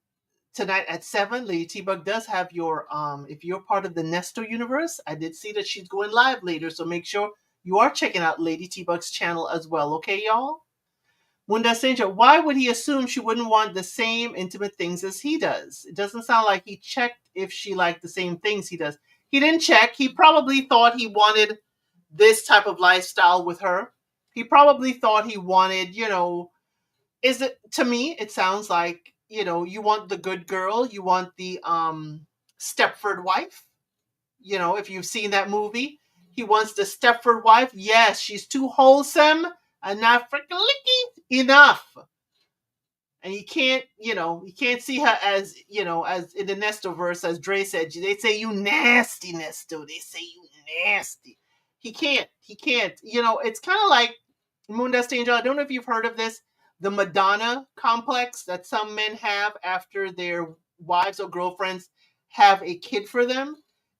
tonight at 7, Lady T-Bug does have your, if you're part of the Nesto universe, I did see that she's going live later, so make sure you are checking out Lady T-Bug's channel as well, okay, y'all? Munda Senja, why would he assume she wouldn't want the same intimate things as he does? It doesn't sound like he checked if she liked the same things he does. He didn't check. He probably thought he wanted this type of lifestyle with her. He probably thought he wanted, to me, it sounds like, you want the good girl, you want the Stepford wife. If you've seen that movie, he wants the Stepford wife. Yes, she's too wholesome and not freaking enough. And you can't see her as, as in the Nestoverse, as Dre said, they say you nasty, Nesto. They say you nasty. He can't. It's kind of like Moondust Angel. I don't know if you've heard of this, the Madonna complex that some men have after their wives or girlfriends have a kid for them.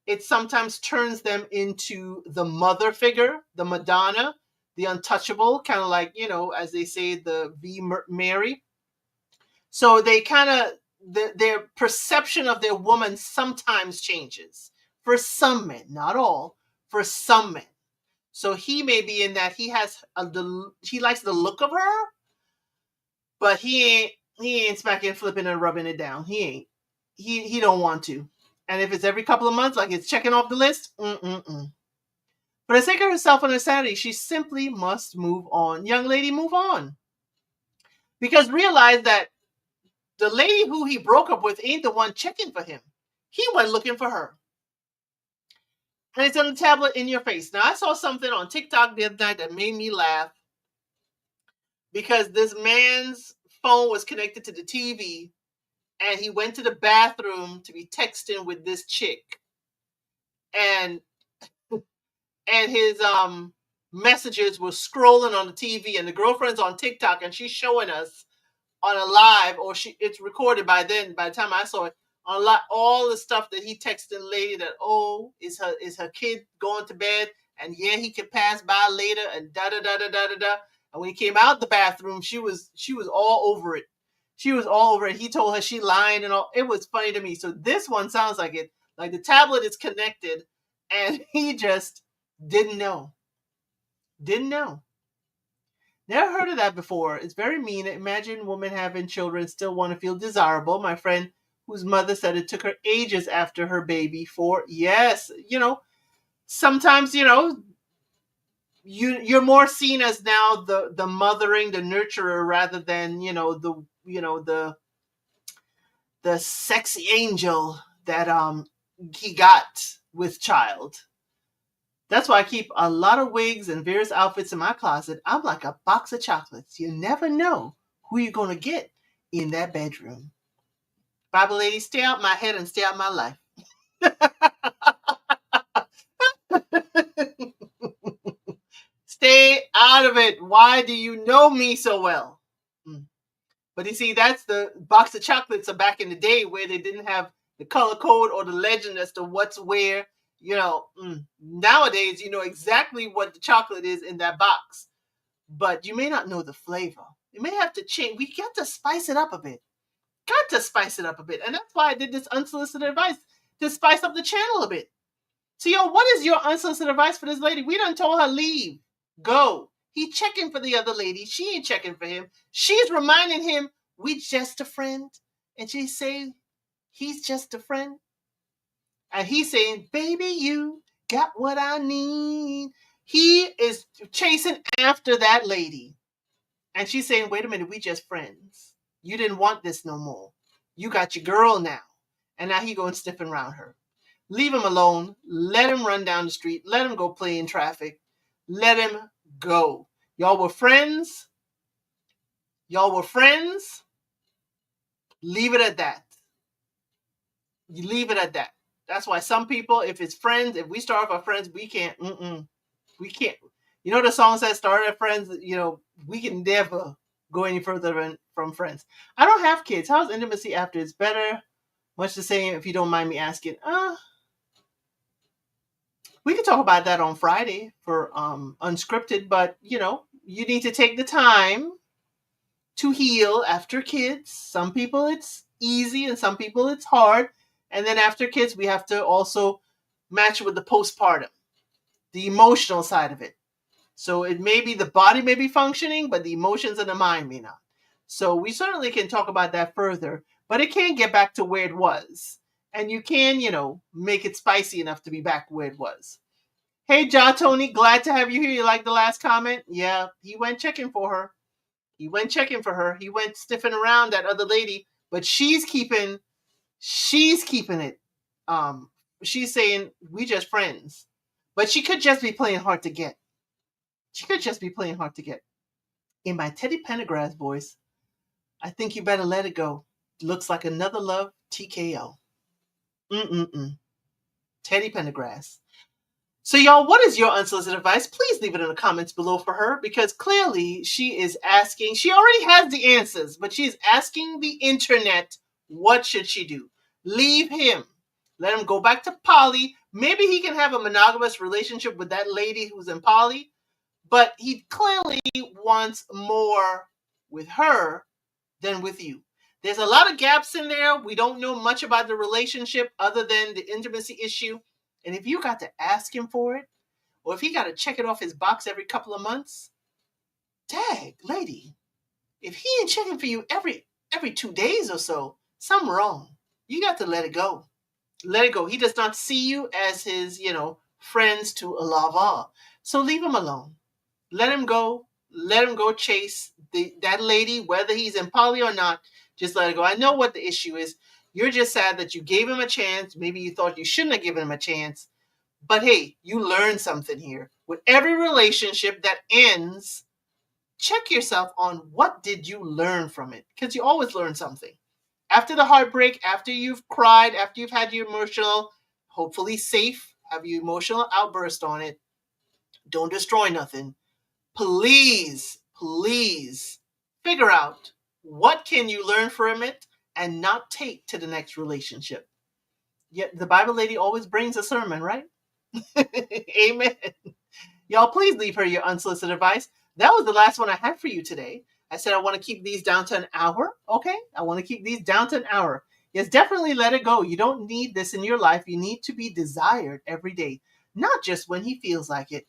It sometimes turns them into the mother figure, the Madonna, the untouchable, kind of like, as they say, the V Mary. So they kind of, their perception of their woman sometimes changes. For some men, not all, for some men. So he may be in that he likes the look of her, but he ain't smacking, flipping, and rubbing it down. He ain't. He don't want to. And if it's every couple of months, like it's checking off the list, For the sake of herself and her sanity, she simply must move on. Young lady, move on. Because realize that the lady who he broke up with ain't the one checking for him. He went looking for her. And it's on the tablet in your face. Now, I saw something on TikTok the other night that made me laugh. Because this man's phone was connected to the TV. And he went to the bathroom to be texting with this chick. And his messages were scrolling on the TV. And the girlfriend's on TikTok. And she's showing us on a live, or it's recorded by then. By the time I saw it, on all the stuff that he texted lady that is her kid going to bed, and yeah, he could pass by later, and da da da da da da da. And when he came out the bathroom, she was all over it. She was all over it. He told her she lying and all. It was funny to me. So this one sounds like it. Like the tablet is connected, and he just didn't know. Didn't know. Never heard of that before. It's very mean. Imagine women having children still want to feel desirable. My friend whose mother said it took her ages after her baby for, yes, sometimes, you're more seen as now the mothering, the nurturer, rather than, the sexy angel that he got with child. That's why I keep a lot of wigs and various outfits in my closet. I'm like a box of chocolates. You never know who you're going to get in that bedroom. Bible lady, stay out my head and stay out my life. Stay out of it. Why do you know me so well? But you see, that's the box of chocolates are back in the day where they didn't have the color code or the legend as to what's where. Nowadays, you know exactly what the chocolate is in that box, but you may not know the flavor. You may have to change. We got to spice it up a bit. Got to spice it up a bit. And that's why I did this unsolicited advice, to spice up the channel a bit. So, yo, what is your unsolicited advice for this lady? We done told her leave. Go. He checking for the other lady. She ain't checking for him. She's reminding him, we just a friend. And she say, he's just a friend. And he's saying, baby, you got what I need. He is chasing after that lady. And she's saying, wait a minute, we just friends. You didn't want this no more. You got your girl now. And now he going sniffing around her. Leave him alone. Let him run down the street. Let him go play in traffic. Let him go. Y'all were friends. Y'all were friends. Leave it at that. You leave it at that. That's why some people, if it's friends, if we start with our friends, we can't. We can't. You know the song says, start at friends. You know, we can never go any further from friends. I don't have kids. How's intimacy after? It's better. Much the same, if you don't mind me asking. We can talk about that on Friday for unscripted, but you know, you need to take the time to heal after kids. Some people it's easy and some people it's hard. And then after kids, we have to also match it with the postpartum, the emotional side of it. So it may be the body may be functioning, but the emotions and the mind may not. So we certainly can talk about that further, but it can't get back to where it was. And you can, you know, make it spicy enough to be back where it was. Hey, Ja Tony, glad to have you here. You like the last comment? Yeah, he went checking for her. He went checking for her. He went sniffing around that other lady, but she's keeping it. She's saying, we just friends. But she could just be playing hard to get. She could just be playing hard to get. In my Teddy Pendergrass voice, I think you better let it go. Looks like another love TKO. Teddy Pendergrass. So, y'all, what is your unsolicited advice? Please leave it in the comments below for her, because clearly she is asking. She already has the answers, but she's asking the internet, what should she do? Leave him. Let him go back to poly. Maybe he can have a monogamous relationship with that lady who's in poly, but he clearly wants more with her than with you. There's a lot of gaps in there. We don't know much about the relationship other than the intimacy issue. And if you got to ask him for it, or if he got to check it off his box every couple of months, dag, lady, if he ain't checking for you every 2 days or so, something wrong. You got to let it go. Let it go. He does not see you as his, friends to a lava. So leave him alone. Let him go. Let him go chase that lady, whether he's in poly or not. Just let it go. I know what the issue is. You're just sad that you gave him a chance. Maybe you thought you shouldn't have given him a chance. But hey, you learned something here. With every relationship that ends, check yourself on what did you learn from it? Because you always learn something. After the heartbreak, after you've cried, after you've had your emotional, hopefully safe, have your emotional outburst on it, don't destroy nothing. Please figure out what can you learn from it and not take to the next relationship. Yet the Bible lady always brings a sermon, right? Amen. Y'all, please leave her your unsolicited advice. That was the last one I had for you today. I said I want to keep these down to an hour. Okay, I want to keep these down to an hour. Yes, definitely let it go. You don't need this in your life. You need to be desired every day, not just when he feels like it.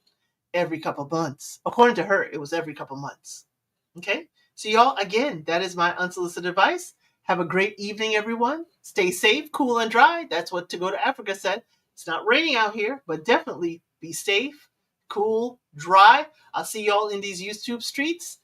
Every couple months. According to her, it was every couple months. Okay? So y'all, again, that is my unsolicited advice. Have a great evening, everyone. Stay safe, cool, and dry. That's what To Go to Africa said. It's not raining out here, but definitely be safe, cool, dry. I'll see y'all in these YouTube streets.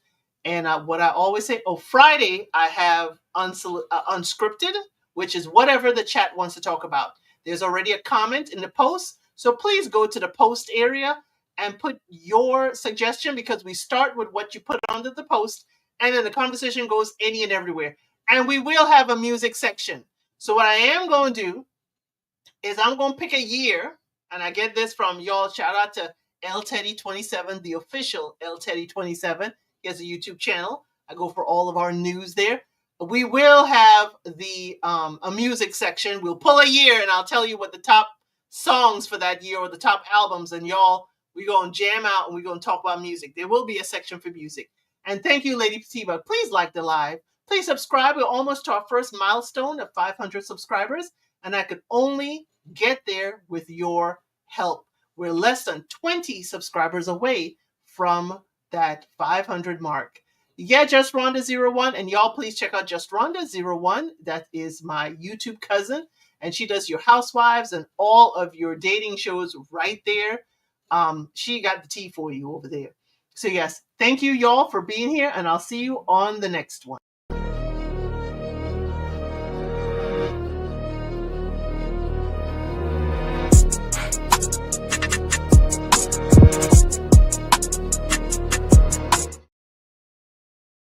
And what I always say, Friday, I have unscripted, which is whatever the chat wants to talk about. There's already a comment in the post. So please go to the post area and put your suggestion, because we start with what you put under the post, and then the conversation goes any and everywhere. And we will have a music section. So what I am going to do is I'm going to pick a year, and I get this from y'all. Shout out to LTeddy27, the official LTeddy27. He has a YouTube channel. I go for all of our news there. We will have a music section. We'll pull a year, and I'll tell you what the top songs for that year or the top albums, and y'all, we're going to jam out and we're going to talk about music. There will be a section for music. And thank you, Lady Patiba. Please like the live. Please subscribe. We're almost to our first milestone of 500 subscribers, and I could only get there with your help. We're less than 20 subscribers away from that 500 mark. Yeah, Just Rhonda01, and y'all please check out Just Rhonda01. That is my YouTube cousin, and she does your housewives and all of your dating shows right there. She got the tea for you over there. So yes, thank you y'all for being here, and I'll see you on the next one.